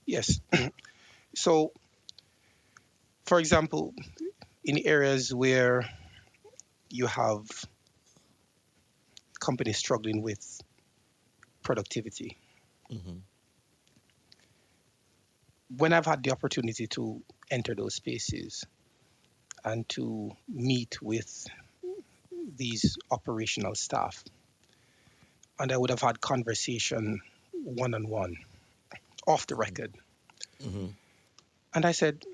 Yes. So, for example, in areas where you have companies struggling with productivity, Mm-hmm. when I've had the opportunity to enter those spaces and to meet with these operational staff, and I would have had conversation one on one off the record. Mm-hmm. And I said,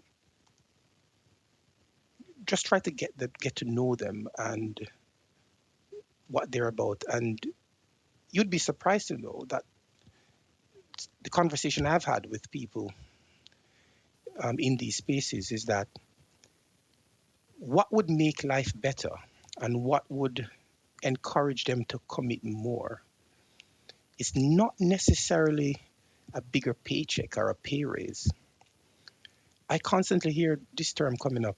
just try to get to know them and what they're about. And you'd be surprised to know that the conversation I've had with people in these spaces is that what would make life better and what would encourage them to commit more is not necessarily a bigger paycheck or a pay raise. I constantly hear this term coming up.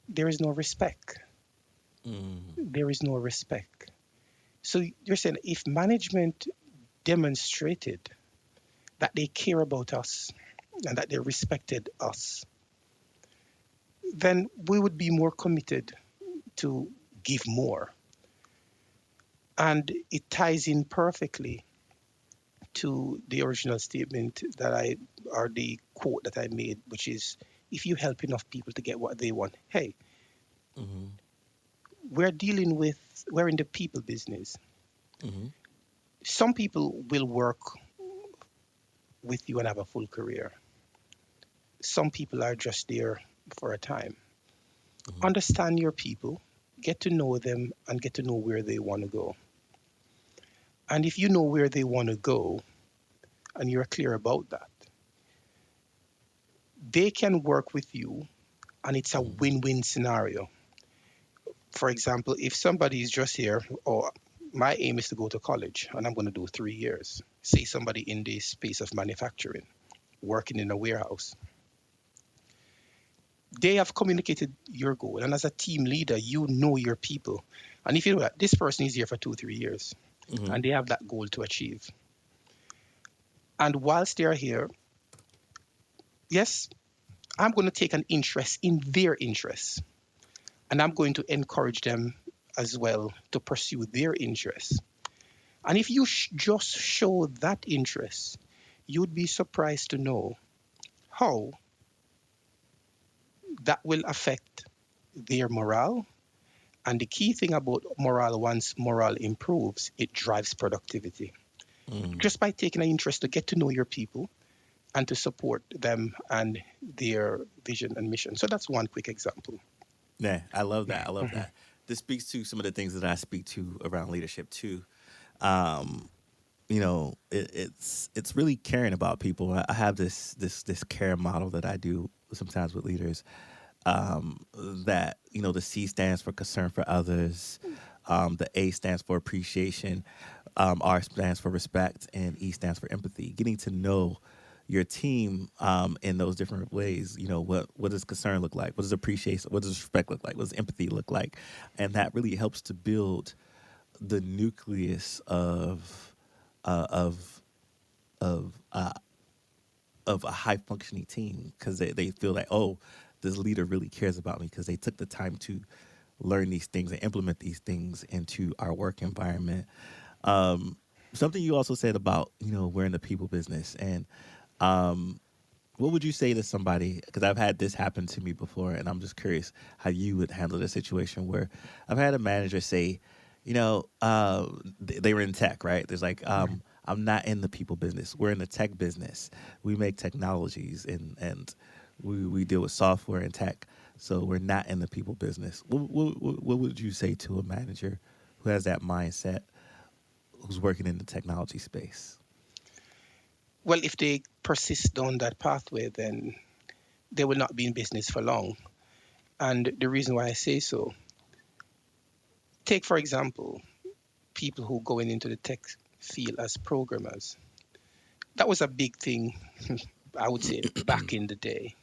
There is no respect. Mm-hmm. There is no respect. So you're saying if management demonstrated that they care about us and that they respected us, then we would be more committed to give more. And it ties in perfectly to the original statement that or the quote that I made, which is if you help enough people to get what they want, hey, Mm-hmm. we're dealing with, we're in the people business. Mm-hmm. Some people will work with you and have a full career. Some people are just there for a time. Mm-hmm. Understand your people, get to know them, and get to know where they want to go. And if you know where they want to go and you're clear about that, they can work with you and it's a Mm-hmm. win win scenario. For example, if somebody is just here, or my aim is to go to college and I'm going to do 3 years, say somebody in the space of manufacturing, working in a warehouse, they have communicated your goal. And as a team leader, you know your people. And if you know that this person is here for 2, 3 years Mm-hmm. and they have that goal to achieve, and whilst they're here, yes, I'm going to take an interest in their interests and I'm going to encourage them as well to pursue their interests. And if you just show that interest, you'd be surprised to know how that will affect their morale. And the key thing about morale, once morale improves, it drives productivity. Mm. Just by taking an interest to get to know your people and to support them and their vision and mission. So that's one quick example. Yeah, I love that. I love that. This speaks to some of the things that I speak to around leadership too. Um, it's really caring about people. I have this care model that I do sometimes with leaders. That the C stands for concern for others, the A stands for appreciation, R stands for respect, and E stands for empathy. Getting to know your team in those different ways. What does concern look like? What does appreciation? What does respect look like? What does empathy look like? And that really helps to build the nucleus uh, of of uh, of a high functioning team because they feel like, oh, this leader really cares about me because they took the time to learn these things and implement these things into our work environment. Um, Something you also said about we're in the people business, and um, what would you say to somebody? Because I've had this happen to me before, and I'm just curious how you would handle the situation where I've had a manager say, they were in tech, right? There's like, I'm not in the people business. We're in the tech business. We make technologies, and we deal with software and tech. So we're not in the people business. What would you say to a manager who has that mindset, who's working in the technology space? Well, if they persist down that pathway, then they will not be in business for long. And the reason why I say so, take for example, people who going into the tech field as programmers. That was a big thing, I would say, back in the day.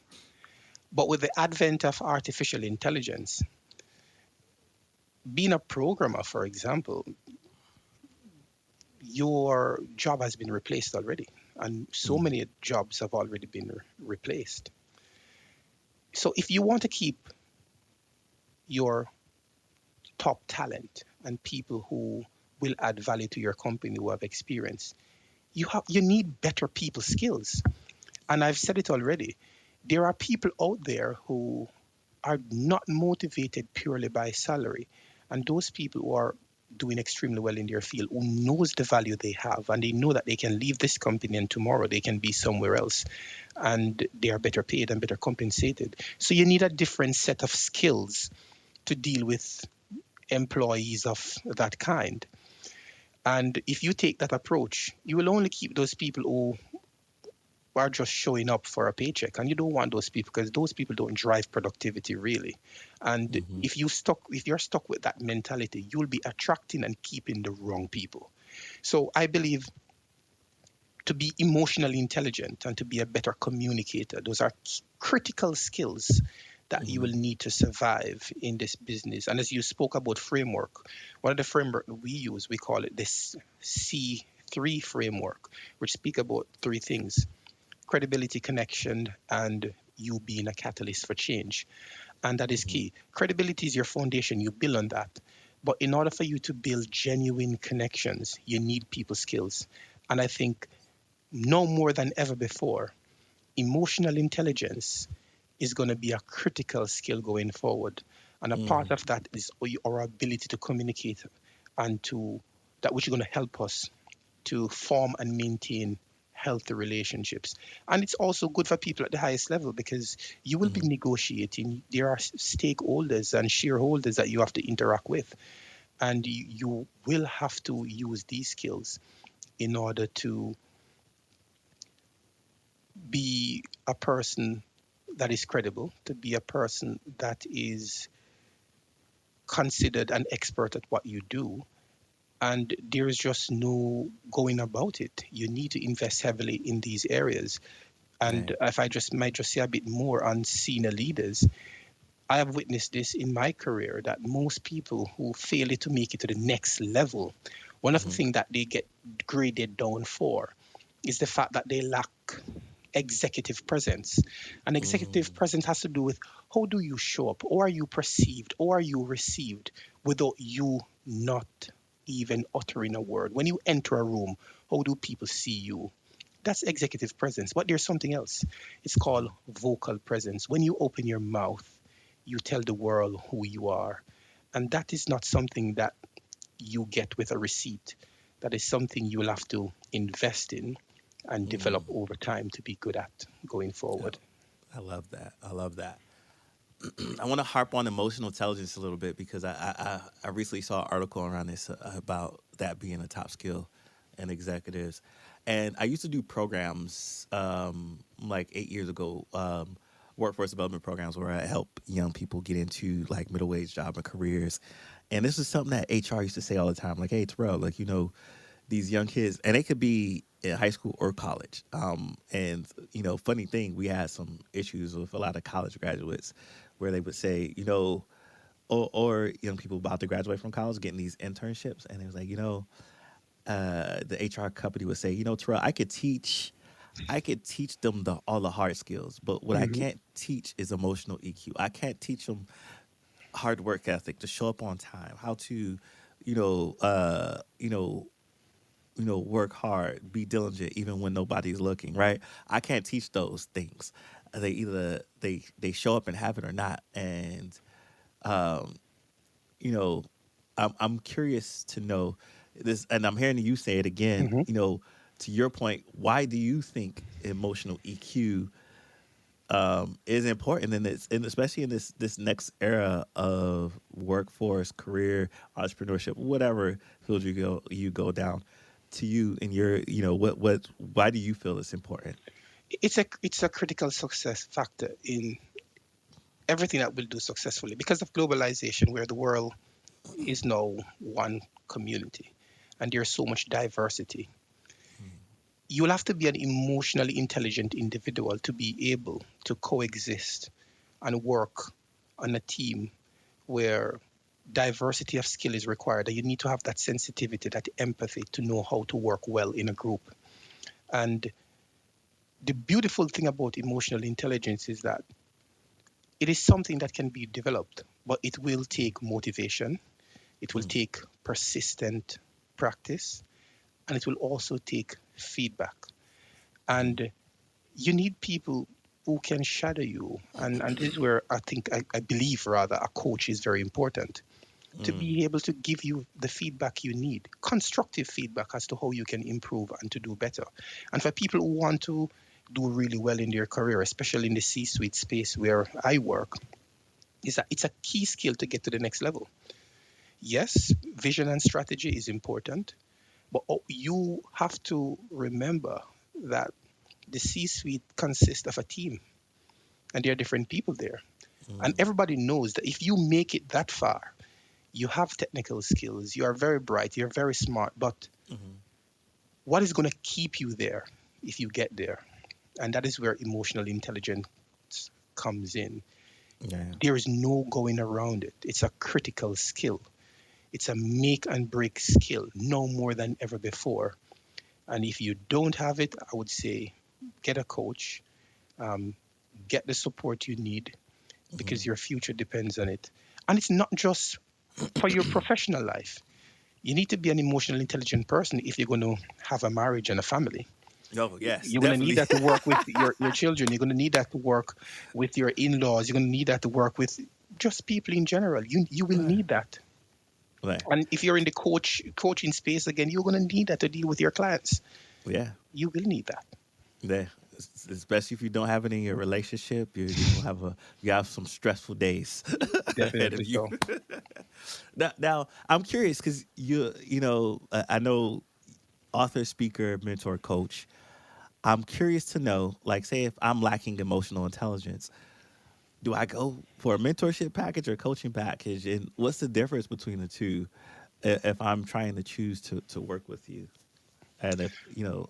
But with the advent of artificial intelligence, being a programmer, for example, your job has been replaced already. and so Mm. many jobs have already been replaced. So if you want to keep your top talent and people who will add value to your company who have experience, you need better people skills. And I've said it already. There are people out there who are not motivated purely by salary. And those people who are doing extremely well in their field, who knows the value they have, and they know that they can leave this company and tomorrow they can be somewhere else, and they are better paid and better compensated. So you need a different set of skills to deal with employees of that kind. And if you take that approach, you will only keep those people who are just showing up for a paycheck, and you don't want those people because those people don't drive productivity really. And Mm-hmm. if you're stuck with that mentality, you'll be attracting and keeping the wrong people. So I believe to be emotionally intelligent and to be a better communicator, those are critical skills that you Mm-hmm. will need to survive in this business. And as you spoke about framework, one of the framework we use, we call it this C3 framework, which speak about three things: credibility, connection, and you being a catalyst for change. And that is Mm-hmm. key. Credibility is your foundation, you build on that. But in order for you to build genuine connections, you need people skills. And I think no more than ever before, emotional intelligence is going to be a critical skill going forward. And a Mm-hmm. part of that is our ability to communicate and to that which is going to help us to form and maintain healthy relationships. And it's also good for people at the highest level because you will be Mm-hmm. negotiating. There are stakeholders and shareholders that you have to interact with, and you will have to use these skills in order to be a person that is credible, to be a person that is considered an expert at what you do. And there is just no going about it. You need to invest heavily in these areas. And Right. if I just might just say a bit more on senior leaders, I have witnessed this in my career that most people who fail to make it to the next level, one of the Mm-hmm. things that they get graded down for is the fact that they lack executive presence. And executive Mm-hmm. presence has to do with how do you show up, or are you perceived, or are you received without you not even uttering a word. When you enter a room, how do people see you? That's executive presence. But there's something else. It's called vocal presence. When you open your mouth, you tell the world who you are. And that is not something that you get with a receipt. That is something you will have to invest in and Mm-hmm. develop over time to be good at going Oh, forward. I love that. I love that. I want to harp on emotional intelligence a little bit because I recently saw an article around this about that being a top skill in executives. And I used to do programs like 8 years ago, workforce development programs where I help young people get into like middle wage job and careers. And this is something that HR used to say all the time, like, "Hey, Terrell, like these young kids, and they could be in high school or college. And funny thing, we had some issues with a lot of college graduates where they would say, or young people about to graduate from college getting these internships, and it was like, the HR company would say, Terrell, I could teach them all the hard skills, but what I Hmm. can't teach is emotional EQ. I can't teach them hard work ethic, to show up on time, how to, you know, uh, you know, work hard, be diligent, even when nobody's looking. Right? I can't teach those things. They either they show up and have it or not. And um, you know, I'm curious to know this, and I'm hearing you say it again. Hmm. To your point, why do you think emotional EQ is important in this, and especially in this next era of workforce, career, entrepreneurship, whatever field you go down. To you and your, why do you feel it's important? It's a critical success factor in everything that we'll do successfully because of globalization, where the world is now one community and there's so much diversity. You'll have to be an emotionally intelligent individual to be able to coexist and work on a team where diversity of skill is required. And you need to have that sensitivity, that empathy to know how to work well in a group. And The beautiful thing about emotional intelligence is that it is something that can be developed, but it will take motivation, it will Mm, take persistent practice, and it will also take feedback. mm, And you need people who can shadow you. And this is where I believe rather, a coach is very important to mm. be able to give you the feedback you need, constructive feedback as to how you can improve and to do better. And for people who want to do really well in their career, especially in the C suite space where I work, is that it's a key skill to get to the next level. Yes, vision and strategy is important, but you have to remember that the C suite consists of a team and there are different people there. And everybody knows that if you make it that far, you have technical skills, you are very bright, you're very smart, but what is going to keep you there if you get there? And that is where emotional intelligence comes in. Yeah. There is no going around it. It's a critical skill. It's a make and break skill, no more than ever before. And if you don't have it, I would say get a coach, um, get the support you need because your future depends on it. And it's not just for your professional life. You need to be an emotional intelligent person if you're going to have a marriage and a family. Oh yes, You're going to need definitely. that to work with your children. You're going to need that to work with your in-laws. You're going to need that to work with just people in general. You will Right. need that. Right. And if you're in the coaching space again, you're going to need that to deal with your clients. Yeah. You will need that. Yeah. Especially if you don't have it in your relationship, you're gonna have a you have some stressful days ahead of Definitely you. so. Now I'm curious because I know author, speaker, mentor, coach. I'm curious to know, like, say if I'm lacking emotional intelligence, do I go for a mentorship package or coaching package, and what's the difference between the two? If I'm trying to choose to work with you, and if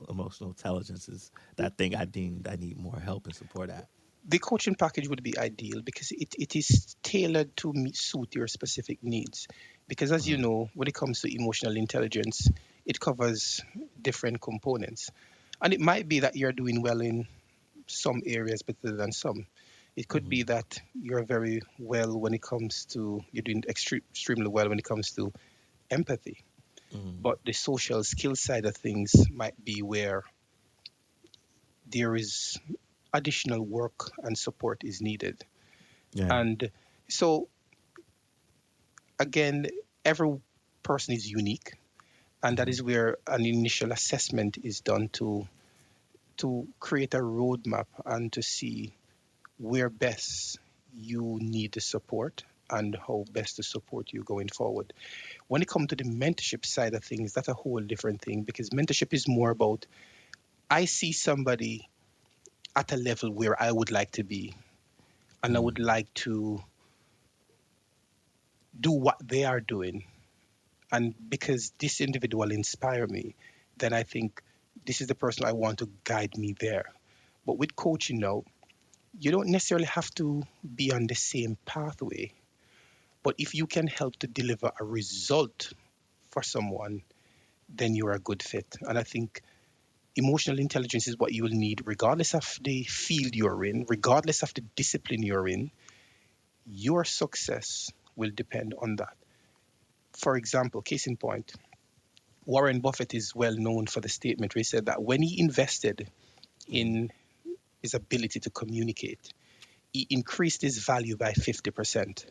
emotional intelligence is that thing I deemed I need more help and support at. The coaching package would be ideal because it is tailored to suit your specific needs. Because as you Uh-huh. know, when it comes to emotional intelligence, it covers different components. And it might be that you're doing well in some areas better than some. It could be Mm-hmm. that you're very well when it comes to, you're doing extremely well when it comes to empathy. Mm-hmm. But the social skill side of things might be where there is additional work and support is needed. Yeah. And so again, every person is unique, and that Mm-hmm. is where an initial assessment is done to create a roadmap and to see where best you need the support and how best to support you going forward. When it comes to the mentorship side of things, that's a whole different thing because mentorship is more about I see somebody at a level where I would like to be, and I would like to do what they are doing. And because this individual inspire me, then I think this is the person I want to guide me there. But with coaching now, you don't necessarily have to be on the same pathway. But if you can help to deliver a result for someone, then you're a good fit. And I think emotional intelligence is what you will need, regardless of the field you're in, regardless of the discipline you're in. Your success will depend on that. For example, case in point, Warren Buffett is well known for the statement where he said that when he invested Mm-hmm. in his ability to communicate, he increased his value by 50%.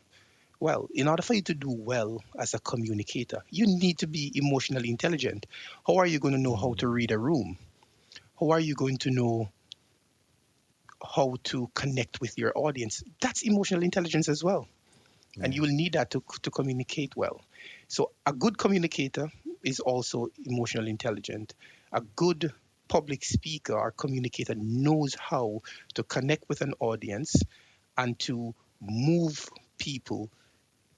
Well, in order for you to do well as a communicator, you need to be emotionally intelligent. How are you going to know how to read a room? How are you going to know how to connect with your audience? That's emotional intelligence as well. And Yeah. you will need that to communicate well. So, a good communicator is also emotionally intelligent. A good public speaker or communicator knows how to connect with an audience and to move people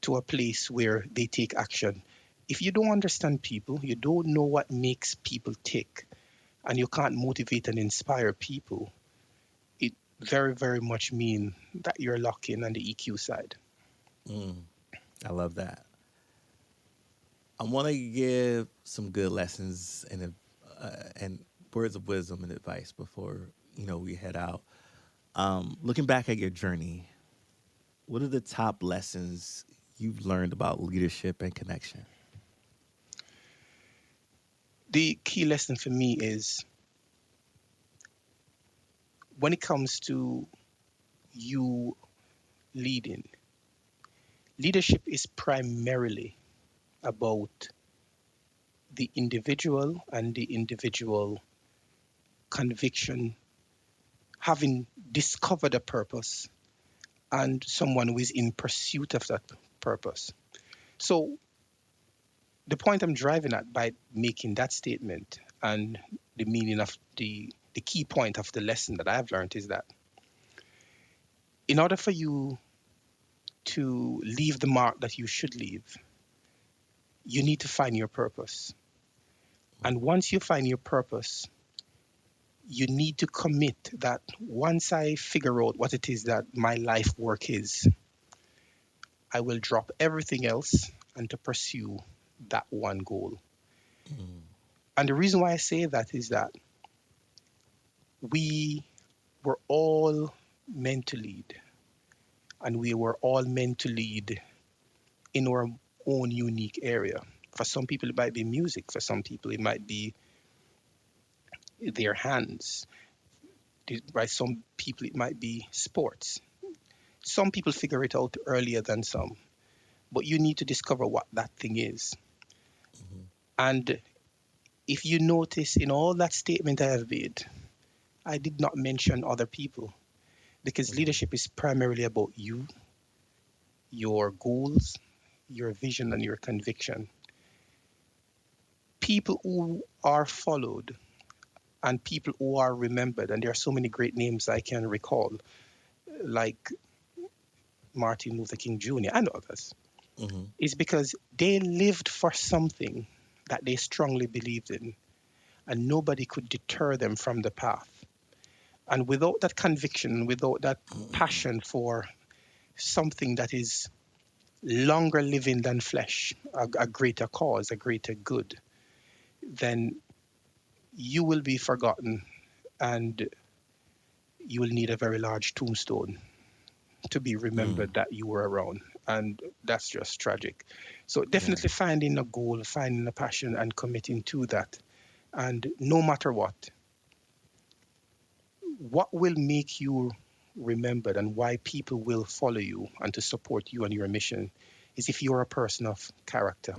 to a place where they take action. If you don't understand people, you don't know what makes people tick, and you can't motivate and inspire people, it very, very much mean that you're lacking on the EQ side. Mm. I love that. I want to give some good lessons and words of wisdom and advice before we head out. Looking back at your journey, what are the top lessons you've learned about leadership and connection? The key lesson for me is when it comes to you leading, leadership is primarily about the individual and the individual conviction, having discovered a purpose and someone who is in pursuit of that purpose. So, the point I'm driving at by making that statement and the meaning of the key point of the lesson that I've learned is that in order for you to leave the mark that you should leave, you need to find your purpose. And once you find your purpose, you need to commit that once I figure out what it is that my life work is, I will drop everything else and to pursue that one goal. Mm, And the reason why I say that is that we were all meant to lead, and we were all meant to lead in our own unique area. For some people, it might be music. For some people, it might be their hands. By some people, it might be sports. Some people figure it out earlier than some, but you need to discover what that thing is. mhm, And if you notice in all that statement I have made, I did not mention other people because mhm, leadership is primarily about you, your goals, your vision, and your conviction. People who are followed and people who are remembered, and there are so many great names I can recall, like Martin Luther King Jr. and others, mhm, is because they lived for something that they strongly believed in, and nobody could deter them from the path. And without that conviction, without that passion for something that is longer living than flesh, a greater cause, a greater good, then you will be forgotten and you will need a very large tombstone to be mm. remembered that you were around. And that's just tragic. So Yeah. definitely finding a goal, finding a passion, and committing to that. And no matter what will make you remembered and why people will follow you and to support you and your mission is if you're a person of character.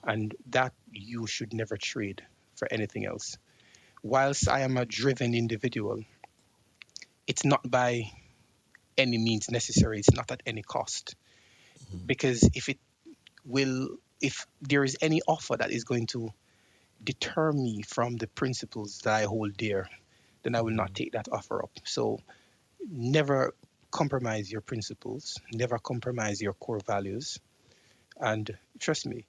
And that you should never trade for anything else. Whilst I am a driven individual, it's not by any means necessary, it's not at any cost. Mhm, Because if there is any offer that is going to deter me from the principles that I hold dear, then I will not mhm. take that offer up. So never compromise your principles, never compromise your core values. And trust me,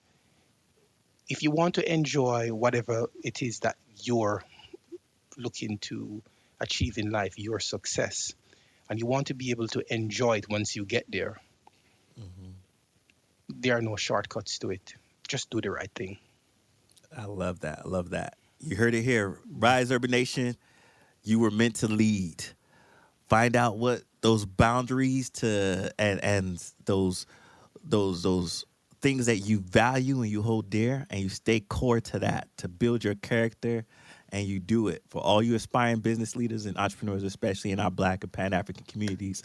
if you want to enjoy whatever it is that you're looking to achieve in life, your success, and you want to be able to enjoy it once you get there, Mhm. there are no shortcuts to it. Just do the right thing. I love that. I love that. You heard it here. Rise Urban Nation, you were meant to lead. Find out what those boundaries to and those things that you value and you hold dear and you stay core to that to build your character and you do it for all you aspiring business leaders and entrepreneurs, especially in our Black and Pan African communities.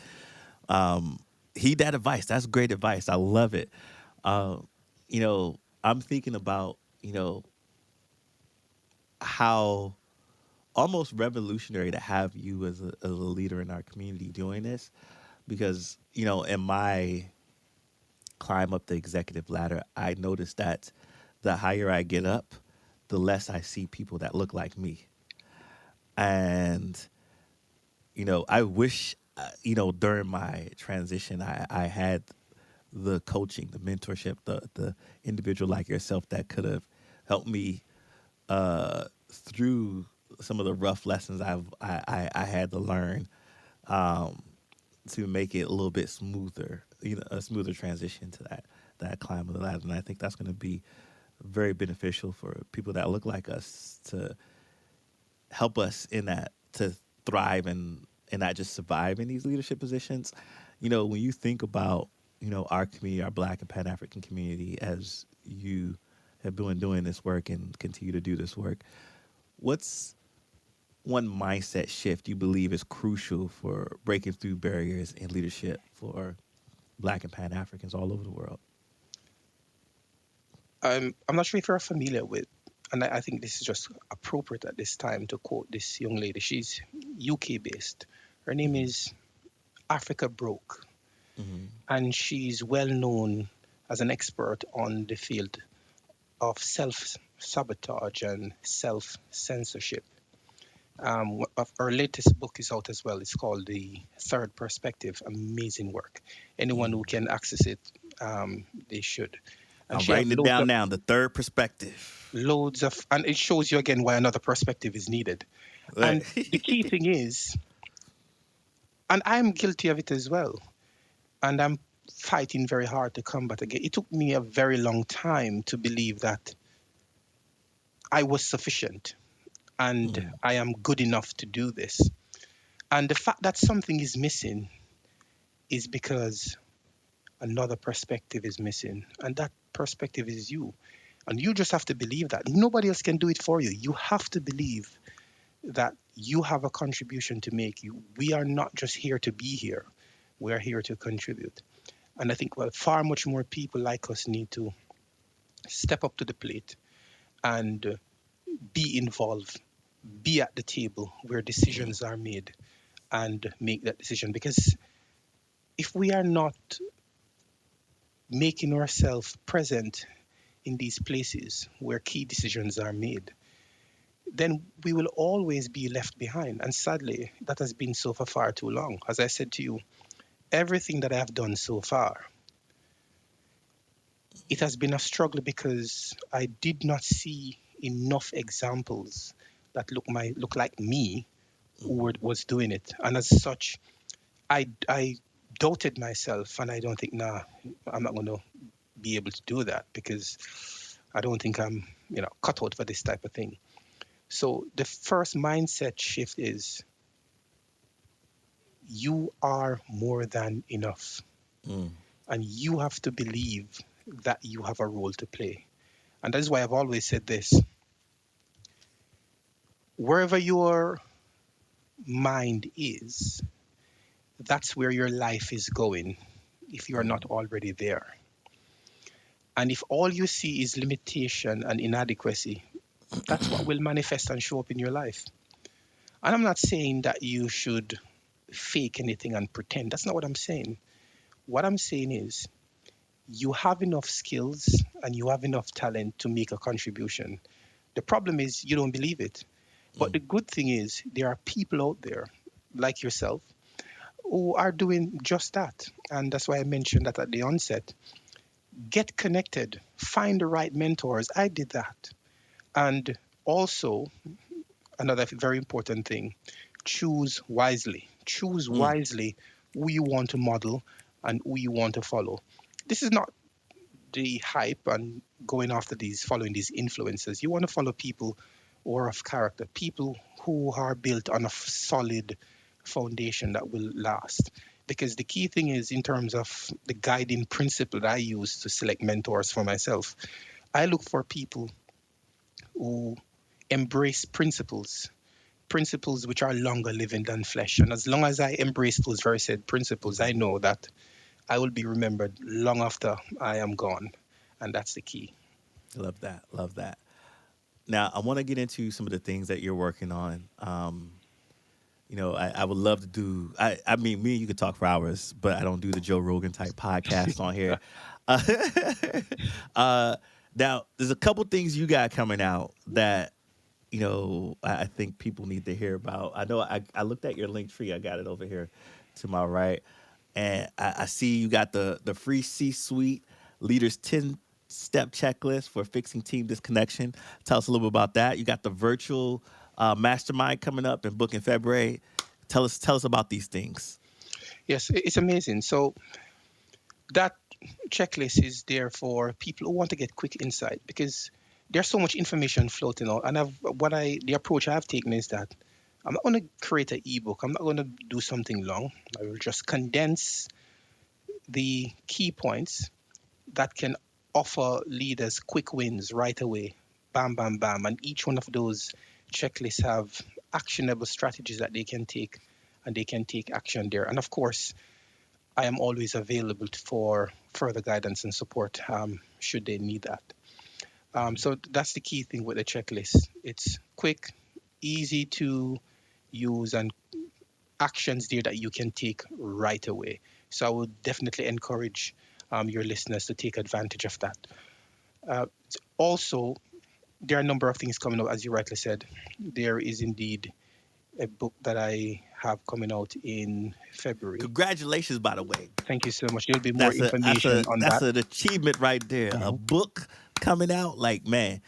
um, Heed that advice. That's great advice. I love it. uh, I'm thinking about how almost revolutionary to have you as a leader in our community doing this, because in my climb up the executive ladder, I noticed that the higher I get up, the less I see people that look like me. And I wish during my transition I had the coaching, the mentorship, the individual like yourself that could have helped me through some of the rough lessons I had to learn, um, to make it a little bit smoother, a smoother transition to that climb of the ladder. And I think that's going to be very beneficial for people that look like us to help us in that thrive and not just survive in these leadership positions. When you think about our community, our Black and Pan African community, as you have been doing this work and continue to do this work, what's one mindset shift you believe is crucial for breaking through barriers in leadership for Black and Pan Africans all over the world? I'm not sure if you're familiar with, and I think this is just appropriate at this time to quote this young lady. She's UK based. Her name Mm-hmm. is Africa Broke, Mm-hmm. and she's well known as an expert on the field of self sabotage and self censorship. Her latest book is out as well. It's called The Third Perspective. Amazing work. Anyone Mm. who can access it, they should. And I'm she have writing it down now. The third perspective. and it shows you again why another perspective is needed. Right. And the key thing is, and I'm guilty of it as well, and I'm fighting very hard to combat again. It took me a very long time to believe that I was sufficient and Mm. I am good enough to do this. And the fact that something is missing is because another perspective is missing, and that perspective is you. And you just have to believe that. Nobody else can do it for you. You have to believe that you have a contribution to make. We are not just here to be here. We are here to contribute. And I think, well, far much more people like us need to step up to the plate and be involved, be at the table where Mm. decisions are made and make that decision. Because if we are not making ourselves present in these places where key decisions are made, then we will always be left behind. And sadly, that has been so for far too long. As I said to you, everything that I have done so far, it has been a struggle because I did not see enough examples that look like me who Mm-hmm. was doing it. And as such, I doubted myself, and I don't think, nah, I'm not going to be able to do that because I don't think I'm, cut out for this type of thing. So the first mindset shift is you are more than enough, Mm. and you have to believe that you have a role to play. And that is why I've always said this: wherever your mind is, that's where your life is going if you're not Mm. already there. And if all you see is limitation and inadequacy, that's what will manifest and show up in your life. And I'm not saying that you should fake anything and pretend. That's not what I'm saying. What I'm saying is you have enough skills and you have enough talent to make a contribution. The problem is you don't believe it. But Mm. the good thing is there are people out there like yourself who are doing just that. And that's why I mentioned that at the onset. Get connected, find the right mentors. I did that. And also, another very important thing, choose wisely. Choose Mm. wisely who you want to model and who you want to follow. This is not the hype and going after these, following these influencers. You want to follow people who are of character, people who are built on a solid foundation that will last. Because the key thing is, in terms of the guiding principle that I use to select mentors for myself, I look for people who embrace principles which are longer living than flesh. And as long as I embrace those very said principles, I Mm-hmm. know that I will be remembered long after I am gone. And that's the key. Love that. Love that. Now, I want to get into some of the things that you're working on. I would love to do. I mean, me and you could talk for hours, but I don't do the Joe Rogan type podcast on here. Uh, uh, Now, there's a couple things you got coming out that I think people need to hear about. I know I looked at your link tree. I got it over here to my right, and I see you got the free C-suite leaders 10-step checklist for fixing team disconnection. Tell us a little bit about that. You got the virtual mastermind coming up and book in February. Tell us about these things. Yes, it's amazing. So that checklist is there for people who want to get quick insight because there's so much information floating out. And the approach I've taken is that I'm not going to create an ebook. I'm not going to do something long. I will just condense the key points that can offer leaders quick wins right away. Bam, bam, bam. And each one of those checklists have actionable strategies that they can take, and they can take action there. And of course, I am always available for further guidance and support should they need that. So that's the key thing with the checklist. It's quick, easy to use, and actions there that you can take right away. So I would definitely encourage your listeners to take advantage of that. Uh, Also, there are a number of things coming up, as you rightly said. There is indeed a book that I have coming out in February. Congratulations, by the way. Thank you so much. There'll be more That's a that's information a on that's that. an achievement right there. A Mhm. book coming out, like man,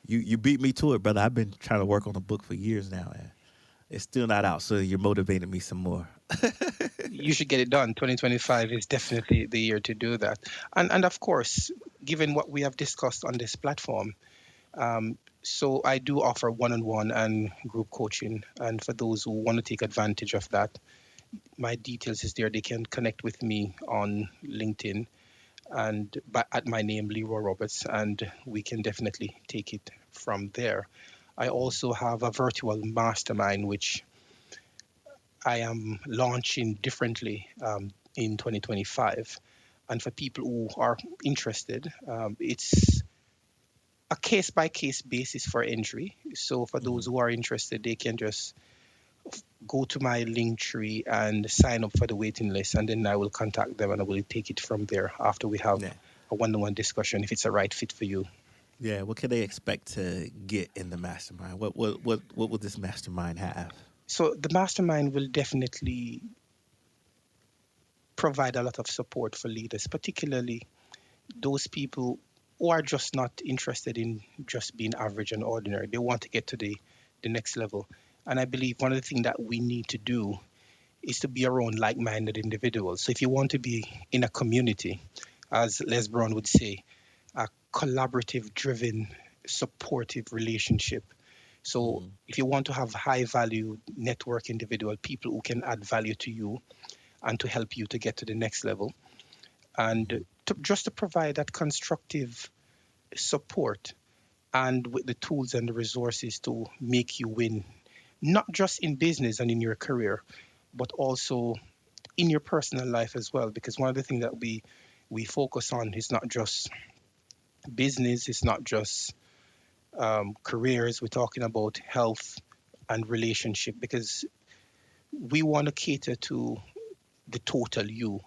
you beat me to it, brother. I've been trying to work on a book for years now, and it's still not out. So you're motivating me some more. You should get it done. 2025 is definitely the year to do that. And of course, given what we have discussed on this platform, so I do offer one-on-one and group coaching. And for those who want to take advantage of that, my details is there. They can connect with me on LinkedIn and at my name, Leroy Roberts, and we can definitely take it from there. I also have a virtual mastermind, which I am launching differently in 2025. And for people who are interested, it's a case by case basis for entry. So for those Mm-hmm. who are interested, they can just go to my link tree and sign up for the waiting list, and then I will contact them and I will take it from there after we have Yeah, a one-on-one discussion if it's a right fit for you. yeah. What can they expect to get in the mastermind? What will this mastermind have? So the mastermind will definitely provide a lot of support for leaders, particularly those people who are just not interested in just being average and ordinary. They want to get to the next level. And I believe one of the things that we need to do is to be around like-minded individuals. So if you want to be in a community, as Les Brown would say, a collaborative, driven, supportive relationship. So Mm-hmm. if you want to have high value network individual, people who can add value to you and to help you to get to the next level, and just to provide that constructive support and with the tools and the resources to make you win, not just in business and in your career, but also in your personal life as well. Because one of the things that we focus on is not just business, it's not just careers. We're talking about health and relationship because we want to cater to the total you.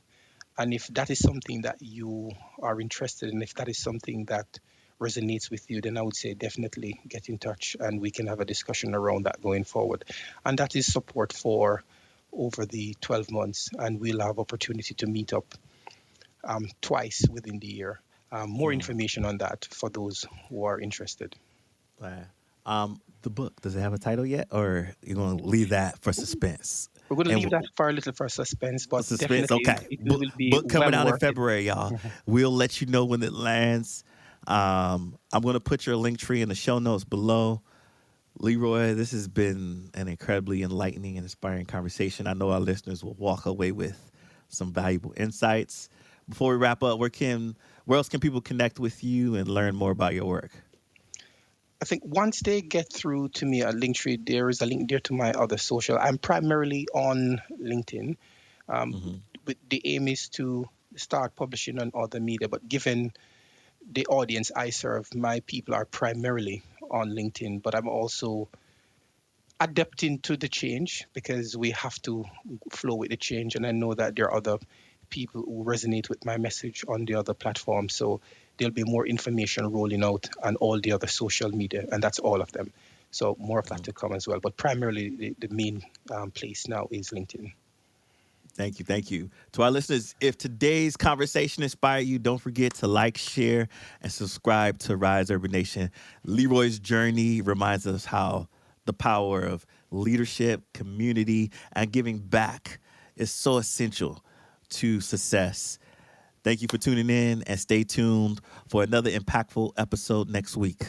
And if that is something that you are interested in, if that is something that resonates with you, then I would say definitely get in touch and we can have a discussion around that going forward. And that is support for over the 12 months, and we'll have opportunity to meet up twice within the year. More Mm-hmm. information on that for those who are interested. Right. The book, does it have a title yet, or you gonna leave that for suspense? We're going to And leave that for a little for suspense, but suspense. definitely Okay. it Book will be book coming well out in worth it. February, y'all. We'll let you know when it lands. I'm gonna put your link tree in the show notes below. Leroy, this has been an incredibly enlightening and inspiring conversation. I know our listeners will walk away with some valuable insights. Before we wrap up, where else can people connect with you and learn more about your work? I think once they get through to me at Linktree, there is a link there to my other social. I'm primarily on LinkedIn. Um, Mm-hmm. but the aim is to start publishing on other media. But given the audience I serve, my people are primarily on LinkedIn. But I'm also adapting to the change because we have to flow with the change. And I know that there are other people who resonate with my message on the other platforms. So there'll be more information rolling out on all the other social media, and that's all of them. So more of that to come as well. But primarily, the main place now is LinkedIn. Thank you. Thank you. To our listeners, if today's conversation inspired you, don't forget to like, share, and subscribe to Rise Urban Nation. Leroy's journey reminds us how the power of leadership, community, and giving back is so essential to success. Thank you for tuning in and stay tuned for another impactful episode next week.